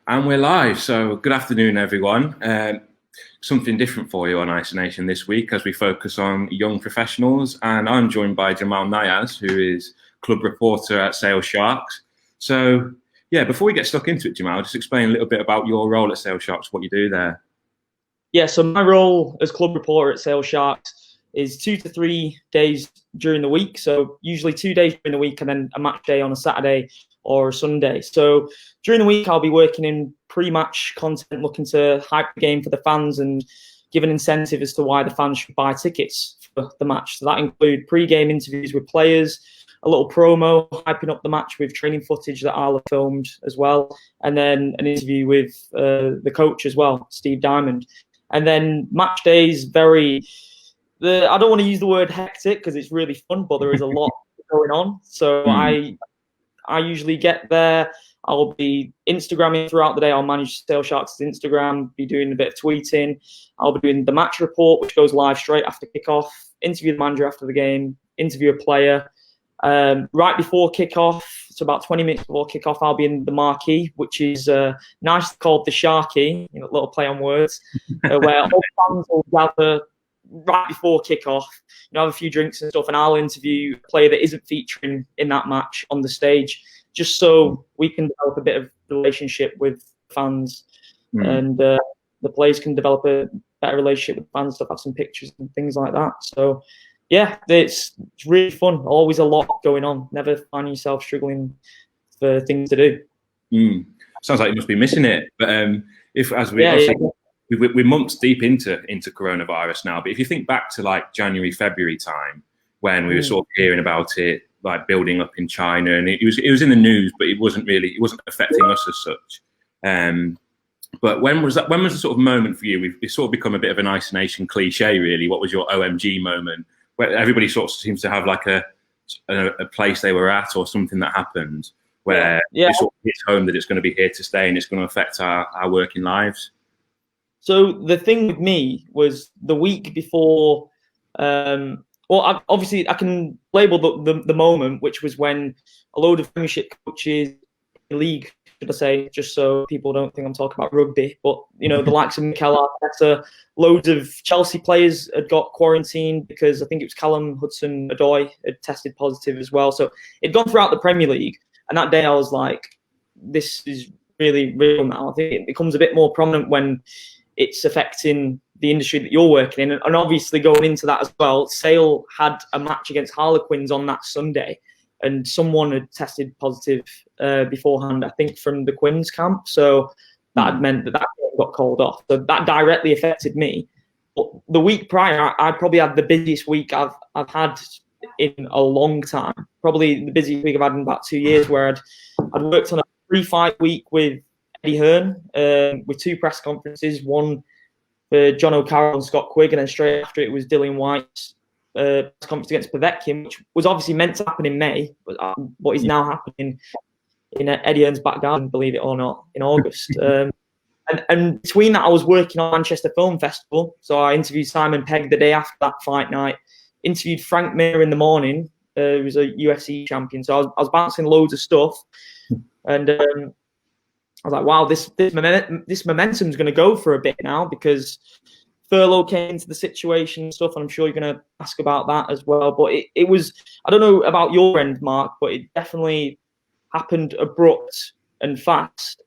And we're live, so good afternoon, everyone. Something different for you on IsoNation this week as we focus on young professionals. And I'm joined by Jamal Niaz, who is club reporter at Sale Sarks. So, yeah, before we get stuck into it, Jamal, just explain a little bit about your role at Sale Sarks, what you do there. Yeah, so my role as club reporter at Sale Sarks is 2 to 3 days during the week. So usually 2 days during the week and then a match day on a Saturday or a Sunday. So during the week, I'll be working in pre-match content, looking to hype the game for the fans and give an incentive as to why the fans should buy tickets for the match. So that include pre-game interviews with players, a little promo, hyping up the match with training footage that I'll have filmed as well, and then an interview with the coach as well, Steve Diamond. And then match days, I don't want to use the word hectic because it's really fun, but there is a lot going on. So I usually get there. I'll be Instagramming throughout the day. I'll manage Sale Sarks' Instagram, be doing a bit of tweeting. I'll be doing the match report, which goes live straight after kickoff, interview the manager after the game, interview a player. Right before kickoff, so about 20 minutes before kickoff, I'll be in the marquee, which is nicely called the Sharky, little play on words, where all fans will gather right before kickoff, have a few drinks and stuff, and I'll interview a player that isn't featuring in that match on the stage, just so we can develop a bit of relationship with fans, and the players can develop a better relationship with fans, stuff, have some pictures and things like that. So, yeah, it's really fun. Always a lot going on. Never find yourself struggling for things to do. Sounds like you must be missing it. But we're months deep into coronavirus now. But if you think back to like January, February time, when we were sort of hearing about it, like building up in China, and it was in the news, but it wasn't affecting us as such. But when was the sort of moment for you? It's sort of become a bit of an IsoNation cliche, really. What was your OMG moment? Where everybody sort of seems to have like a place they were at or something that happened where it sort of hits home that it's going to be here to stay and it's going to affect our working lives. So the thing with me was the week before. Obviously I can label the moment, which was when a load of Premiership coaches, league, should I say, just so people don't think I'm talking about rugby, but the likes of Mikel Arteta, loads of Chelsea players had got quarantined because I think it was Callum Hudson-Odoi had tested positive as well. So it'd gone throughout the Premier League, and that day I was like, this is really real now. I think it becomes a bit more prominent when it's affecting the industry that you're working in. And obviously going into that as well, Sale had a match against Harlequins on that Sunday, and someone had tested positive beforehand, I think from the Quins camp. So that had meant that got called off. So that directly affected me. But the week prior, I probably had the busiest week I've had in a long time. Probably the busiest week I've had in about 2 years, where I'd worked on a 3-5 week with Eddie Hearn, with 2 press conferences, one for John O'Carroll and Scott Quigg, and then straight after it was Dylan White's press conference against Povetkin, which was obviously meant to happen in May, but what is now happening in Eddie Hearn's back garden, believe it or not, in August. And between that, I was working on Manchester Film Festival, so I interviewed Simon Pegg the day after that fight night, interviewed Frank Mir in the morning, who was a UFC champion, so I was bouncing loads of stuff, and I was like, wow, this momentum's going to go for a bit now, because furlough came into the situation and stuff, and I'm sure you're going to ask about that as well. But it was, I don't know about your end, Mark, but it definitely happened abrupt and fast.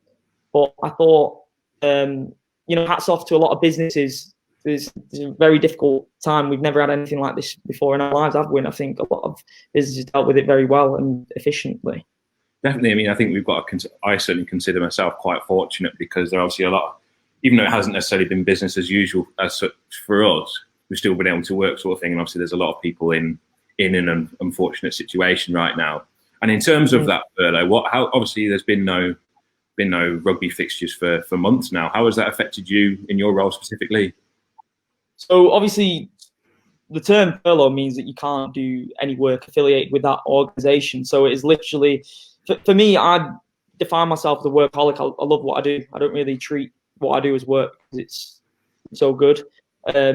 But I thought, hats off to a lot of businesses. It's a very difficult time. We've never had anything like this before in our lives, have we? And I think a lot of businesses dealt with it very well and efficiently. Definitely. I mean, I think I certainly consider myself quite fortunate, because there are obviously a lot, even though it hasn't necessarily been business as usual as such for us, we've still been able to work, sort of thing. And obviously there's a lot of people in an unfortunate situation right now. And in terms of that furlough, obviously there's been no rugby fixtures for months now. How has that affected you in your role specifically? So obviously the term furlough means that you can't do any work affiliated with that organisation. So it is literally, for me, I define myself as a workaholic. I love what I do. I don't really treat what I do as work because it's so good.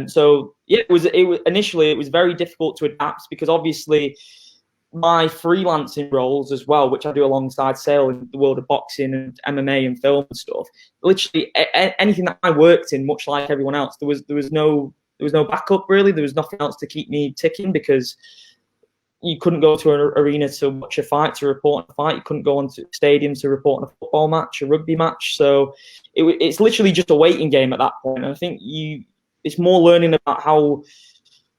So yeah, it was initially very difficult to adapt, because obviously my freelancing roles as well, which I do alongside Sale in the world of boxing and MMA and film and stuff. Literally anything that I worked in, much like everyone else, there was no backup really. There was nothing else to keep me ticking because you couldn't go to an arena to watch a fight, to report on a fight. You couldn't go onto a stadium to report on a football match, a rugby match. So it's literally just a waiting game at that point. And I think it's more learning about how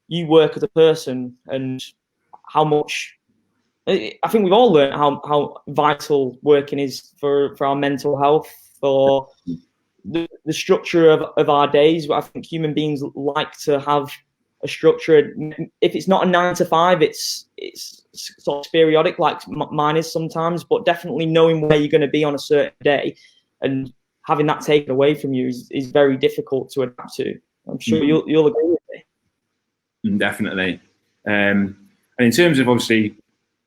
you work as a person and how much. I think we've all learned how vital working is for our mental health, for the structure of our days. I think human beings like to have a structure. If it's not a 9 to 5, it's sort of periodic, like mine is sometimes. But definitely knowing where you're going to be on a certain day and having that taken away from you is very difficult to adapt to. I'm sure you'll agree with me. Definitely. And in terms of obviously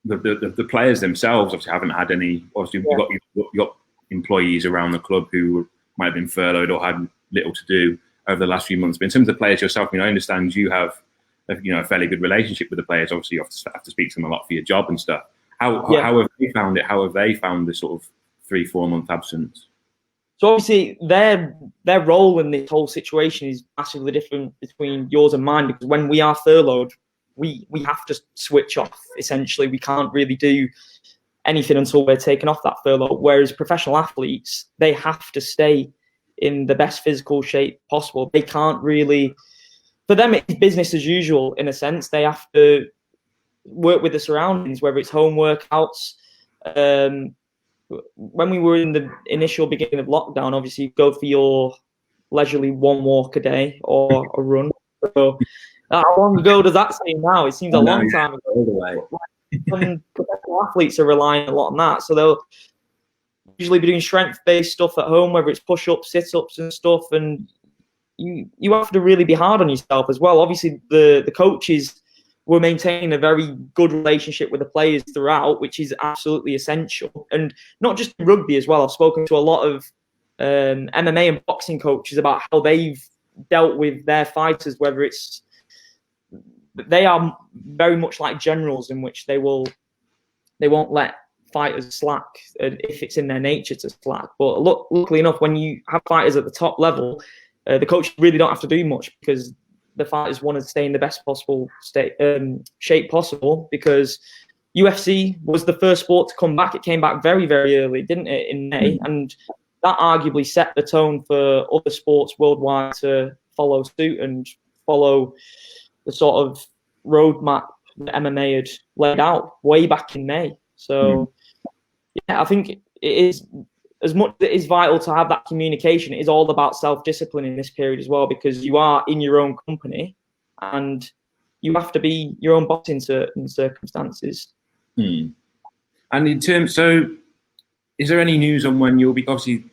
the players themselves, obviously haven't had any. Obviously, you've got employees around the club who might have been furloughed or had little to do over the last few months. But in terms of the players yourself, I understand you have a fairly good relationship with the players. Obviously, you have to speak to them a lot for your job and stuff. How have they found it? How have they found the sort of 3-4 month absence? So obviously their role in this whole situation is massively different between yours and mine, because when we are furloughed, we have to switch off. Essentially, we can't really do anything until we're taken off that furlough. Whereas professional athletes, they have to stay in the best physical shape possible. They can't really, for them, it's business as usual in a sense. They have to work with the surroundings, whether it's home workouts. When we were in the initial beginning of lockdown, obviously you go for your leisurely 1 walk a day or a run. So how long ago does that seem now? It seems a long time ago. Professional athletes are relying a lot on that. So they'll usually be doing strength-based stuff at home, whether it's push-ups, sit-ups and stuff. And you have to really be hard on yourself as well. Obviously, the coaches were maintaining a very good relationship with the players throughout, which is absolutely essential. And not just rugby as well. I've spoken to a lot of MMA and boxing coaches about how they've dealt with their fighters, whether it's they are very much like generals in which they won't let fighters slack if it's in their nature to slack. But luckily enough, when you have fighters at the top level, the coach really don't have to do much, because the fighters want to stay in the best possible shape possible, because UFC was the first sport to come back. It came back very, very early, didn't it, in May? And that arguably set the tone for other sports worldwide to follow suit and follow the sort of roadmap that MMA had laid out way back in May. So, yeah, I think it is, as much as it is vital to have that communication, it is all about self-discipline in this period as well, because you are in your own company and you have to be your own boss in certain circumstances. And in terms, so is there any news on when you'll be, obviously,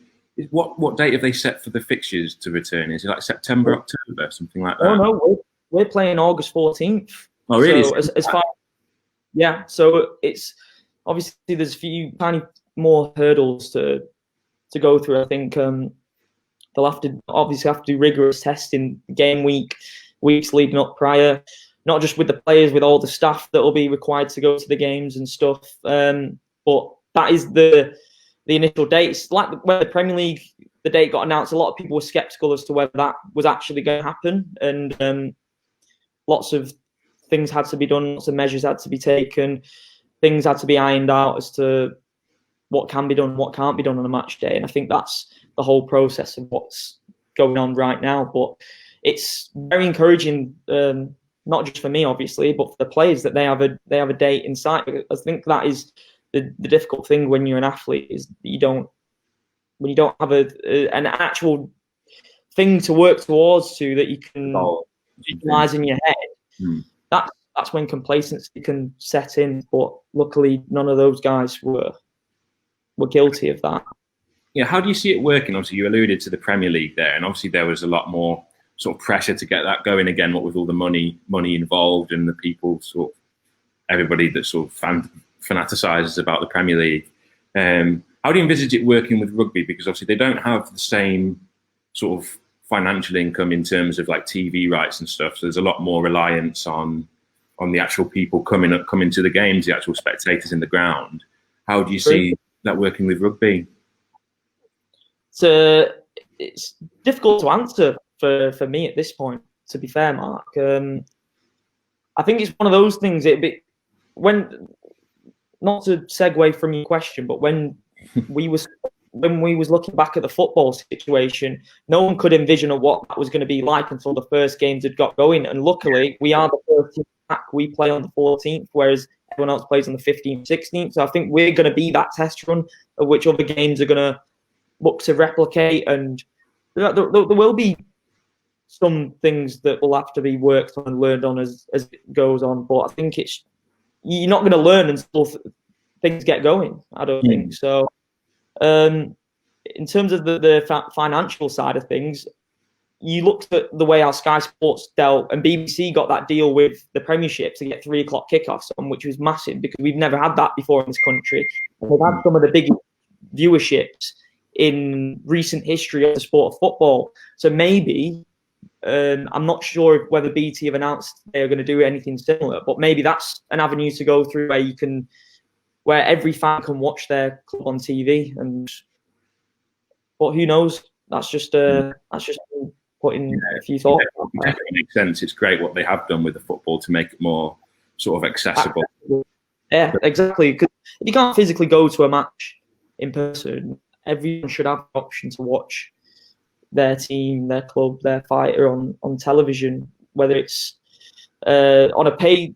what date have they set for the fixtures to return? Is it like September, October, something like that? Oh, no, we're playing August 14th. Oh, really? So as far, yeah, so it's obviously there's a few tiny more hurdles to go through. I think they'll have to do rigorous testing game weeks leading up prior, not just with the players, with all the staff that will be required to go to the games and stuff. But that is the initial dates. Like when the Premier League, the date got announced, a lot of people were sceptical as to whether that was actually going to happen, and lots of things had to be done, lots of measures had to be taken, things had to be ironed out as to what can be done, what can't be done on a match day. And I think that's the whole process of what's going on right now. But it's very encouraging, not just for me, obviously, but for the players, that they have a date in sight. I think that is the difficult thing when you're an athlete, is that when you don't have an actual thing to work towards that you can visualize in your head. That's when complacency can set in. But luckily, none of those guys were guilty of that. Yeah, how do you see it working? Obviously, you alluded to the Premier League there, and obviously there was a lot more sort of pressure to get that going again, what with all the money involved and the people, sort of everybody that sort of fanaticizes about the Premier League. How do you envisage it working with rugby? Because obviously they don't have the same sort of financial income in terms of like TV rights and stuff. So there's a lot more reliance on the actual people coming to the games, the actual spectators in the ground. How do you see that working with rugby? It's difficult to answer for me at this point, to be fair, Mark. I think it's one of those things. Not to segue from your question, but when we was looking back at the football situation, no one could envision what that was going to be like until the first games had got going. And luckily, we are the first team back. We play on the 14th, whereas everyone else plays on the 15th, 16th. So I think we're going to be that test run of which other games are going to look to replicate. And there will be some things that will have to be worked on and learned on as it goes on. But I think you're not going to learn until things get going. I don't think so. In terms of the financial side of things, you looked at the way our Sky Sports dealt, and BBC got that deal with the Premiership to get 3 o'clock kickoffs on, which was massive because we've never had that before in this country. And we've had some of the biggest viewerships in recent history of the sport of football. So maybe, I'm not sure whether BT have announced they're going to do anything similar, but maybe that's an avenue to go through where every fan can watch their club on TV. But who knows? That's just putting a few thoughts. It definitely makes sense. It's great what they have done with the football to make it more sort of accessible. Yeah, exactly. Because if you can't physically go to a match in person, everyone should have the option to watch their team, their club, their fighter on television, whether it's on a paid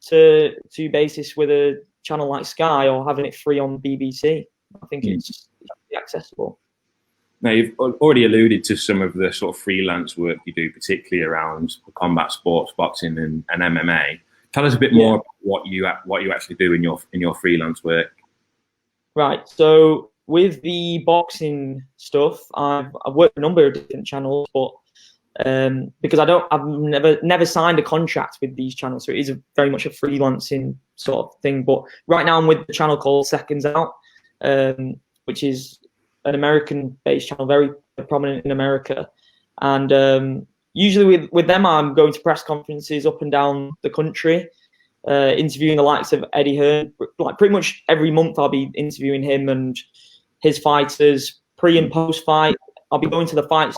to basis with a channel like Sky or having it free on BBC. I think it's accessible. Now, you've already alluded to some of the sort of freelance work you do, particularly around combat sports, boxing and MMA. Tell us a bit more about what you actually do in your freelance work. Right. So with the boxing stuff, I've worked a number of different channels, but because I've never signed a contract with these channels, so it is very much a freelancing sort of thing. But right now I'm with the channel called Seconds Out, which is an American-based channel, very prominent in America. And usually with them, I'm going to press conferences up and down the country, interviewing the likes of Eddie Hearn. Like pretty much every month, I'll be interviewing him and his fighters pre and post fight. I'll be going to the fights,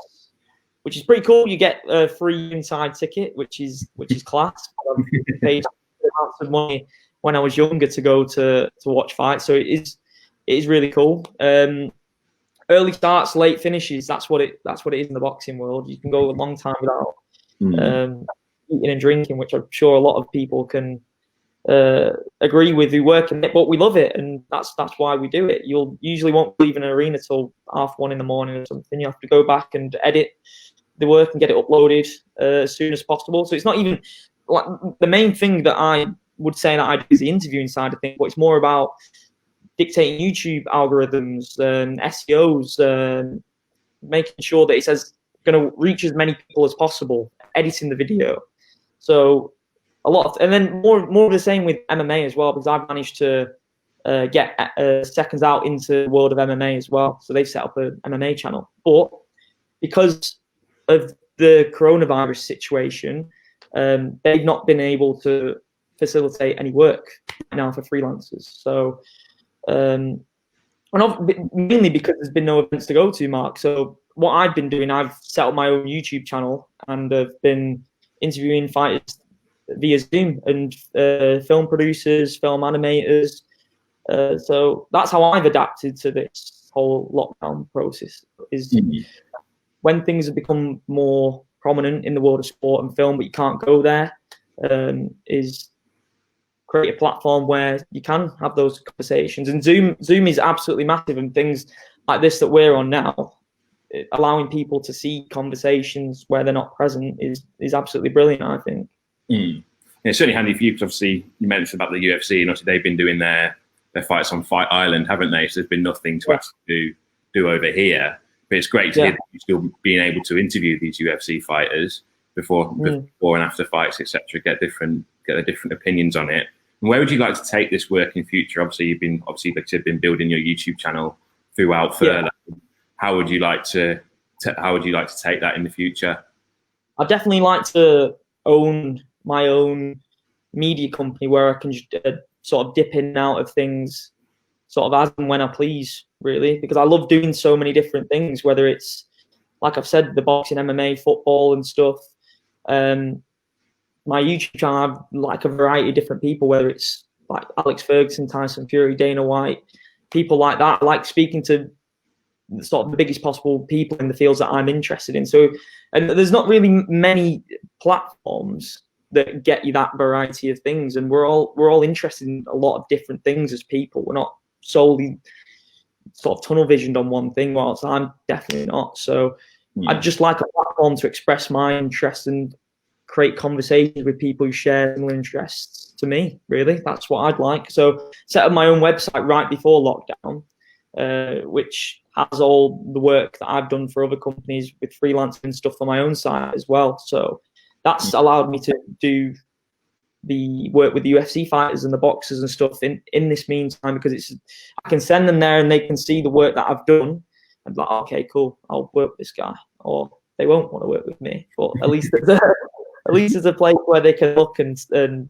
which is pretty cool. You get a free inside ticket, which is class. I paid amounts of money when I was younger to go to watch fights, so it is really cool. Early starts, late finishes. That's what it is in the boxing world. You can go a long time without eating and drinking, which I'm sure a lot of people can agree with who work in it. But we love it, and that's why we do it. You'll usually won't leave an arena till 1:30 in the morning or something. You have to go back and edit the work and get it uploaded as soon as possible. So it's not even like the main thing that I would say that I do is the interviewing side of things, but it's more about dictating YouTube algorithms, SEOs, making sure that it's going to reach as many people as possible, editing the video. So and then more of the same with MMA as well, because I've managed to get Seconds Out into the world of MMA as well. So they've set up an MMA channel. But because of the coronavirus situation, they've not been able to facilitate any work now for freelancers. So and mainly because there's been no events to go to, Mark. So what I've been doing, I've set up my own YouTube channel and I've been interviewing fighters via Zoom and film producers, film animators. So that's how I've adapted to this whole lockdown process. When things have become more prominent in the world of sport and film, but you can't go there, is create a platform where you can have those conversations. And Zoom is absolutely massive, and things like this that we're on now, allowing people to see conversations where they're not present is absolutely brilliant, I think. Yeah, it's certainly handy for you because obviously you mentioned about the UFC, and obviously they've been doing their fights on Fight Island, haven't they? So there's been nothing to actually do over here. But it's great to hear that you're still being able to interview these UFC fighters before and after fights, etc. Get the different opinions on it. And where would you like to take this work in future? Obviously, you've been building your YouTube channel throughout furlough. How would you like to take that in the future? I'd definitely like to own my own media company where I can just sort of dip in and out of things sort of as and when I please, really, because I love doing so many different things, whether it's, like I've said, the boxing, MMA, football and stuff. My YouTube channel, I have like a variety of different people, whether it's like Alex Ferguson, Tyson Fury, Dana White, people like that. I like speaking to sort of the biggest possible people in the fields that I'm interested in. So, and there's not really many platforms that get you that variety of things, and we're all interested in a lot of different things as people. We're not solely sort of tunnel visioned on one thing, whilst I'm definitely not. So I'd just like a platform to express my interests and create conversations with people who share similar interests to me, really. That's what I'd like. So set up my own website right before lockdown, which has all the work that I've done for other companies with freelancing and stuff on my own site as well. So that's allowed me to do the work with the UFC fighters and the boxers and stuff in this meantime, because I can send them there and they can see the work that I've done and be like, okay, cool, I'll work with this guy. Or they won't want to work with me, but at least there's a place where they can look and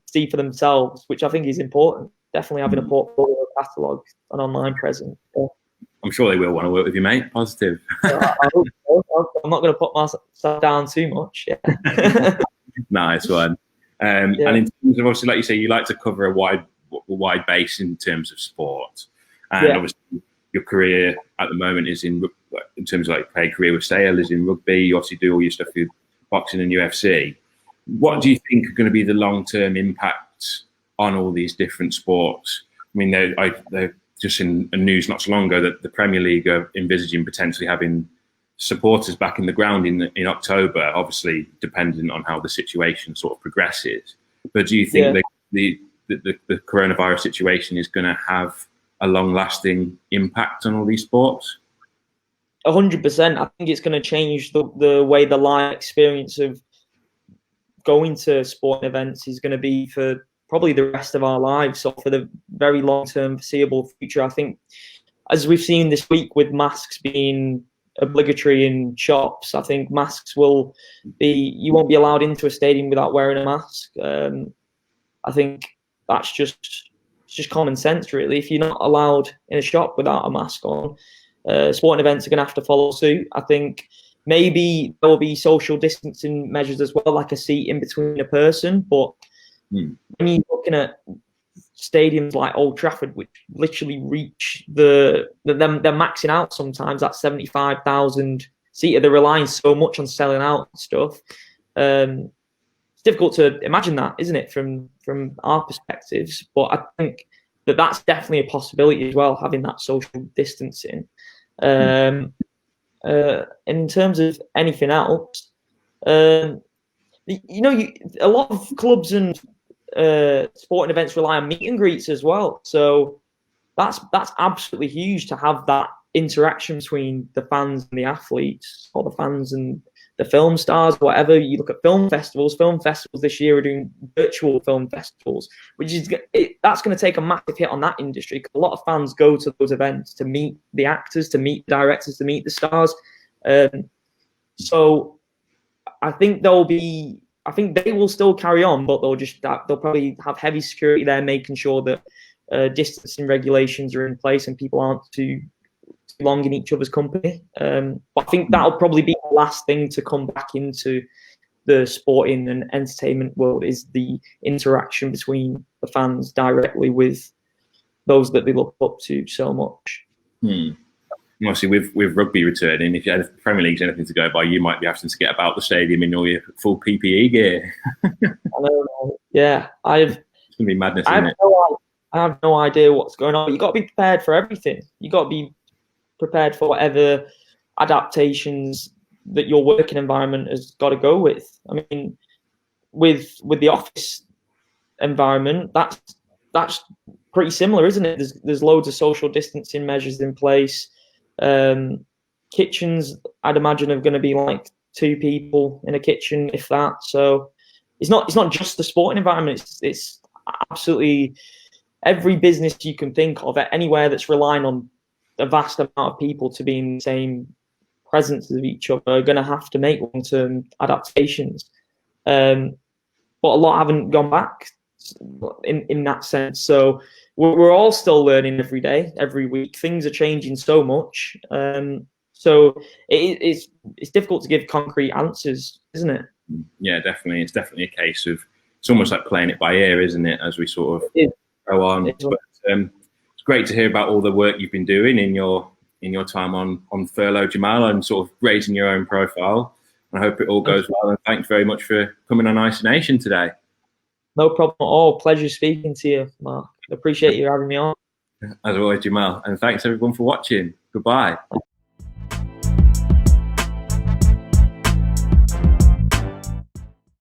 see for themselves, which I think is important. Definitely having a portfolio catalogue, an online presence. Yeah. I'm sure they will want to work with you, mate. Positive. I hope so. I'm not going to put myself down too much. Yeah. Nice one. And in terms of, obviously, like you say, you like to cover a wide base in terms of sport, and obviously your career at the moment is in terms of like paid career with Sale is in rugby. You obviously do all your stuff with boxing and UFC. What do you think are going to be the long-term impacts on all these different sports? I mean, they're just in news not so long ago that the Premier League are envisaging potentially having supporters back in the ground in October, obviously depending on how the situation sort of progresses. But do you think the coronavirus situation is going to have a long-lasting impact on all these sports? 100%. I think it's going to change the way the live experience of going to sporting events is going to be for probably the rest of our lives, or for the very long-term foreseeable future. I think, as we've seen this week with masks being obligatory in shops, I think masks will be, you won't be allowed into a stadium without wearing a mask. I think that's just common sense, really. If you're not allowed in a shop without a mask on, sporting events are going to have to follow suit. I think maybe there will be social distancing measures as well, like a seat in between a person. But when you're looking at stadiums like Old Trafford, which literally reach they're maxing out sometimes at 75,000 seater, they're relying so much on selling out stuff. It's difficult to imagine that, isn't it, from our perspectives? But I think that's definitely a possibility as well, having that social distancing. In terms of anything else, a lot of clubs and sporting events rely on meet and greets as well. So that's absolutely huge to have that interaction between the fans and the athletes, or the fans and the film stars, whatever. You look at film festivals this year are doing virtual film festivals, which is that's going to take a massive hit on that industry, because a lot of fans go to those events to meet the actors, to meet the directors, to meet the stars. So I think they will still carry on, but they'll probably have heavy security there, making sure that distancing regulations are in place and people aren't too long in each other's company. But I think that'll probably be the last thing to come back into the sporting and entertainment world, is the interaction between the fans directly with those that they look up to so much. Obviously, with rugby returning, if the Premier League's anything to go by, you might be having to get about the stadium in all your full PPE gear. I know. Yeah, it's going to be madness, isn't it? I have no idea what's going on. You've got to be prepared for everything. You've got to be prepared for whatever adaptations that your working environment has got to go with. I mean, with the office environment, that's pretty similar, isn't it? There's loads of social distancing measures in place. Kitchens, I'd imagine, are going to be like 2 people in a kitchen, if that. So it's not just the sporting environment. It's absolutely every business you can think of, anywhere that's relying on a vast amount of people to be in the same presence of each other, are going to have to make long-term adaptations. But a lot haven't gone back in that sense. So we're all still learning every day, every week. Things are changing so much. So it's difficult to give concrete answers, isn't it? Yeah, definitely. It's definitely a case of, it's almost like playing it by ear, isn't it, as we sort of go on. But it's great to hear about all the work you've been doing in your time on furlough, Jamal, and sort of raising your own profile. I hope it all goes well, and thanks very much for coming on IsoNation today. No problem at all. Pleasure speaking to you, Mark. Appreciate you having me on. As always, Jamal, and thanks everyone for watching. Goodbye.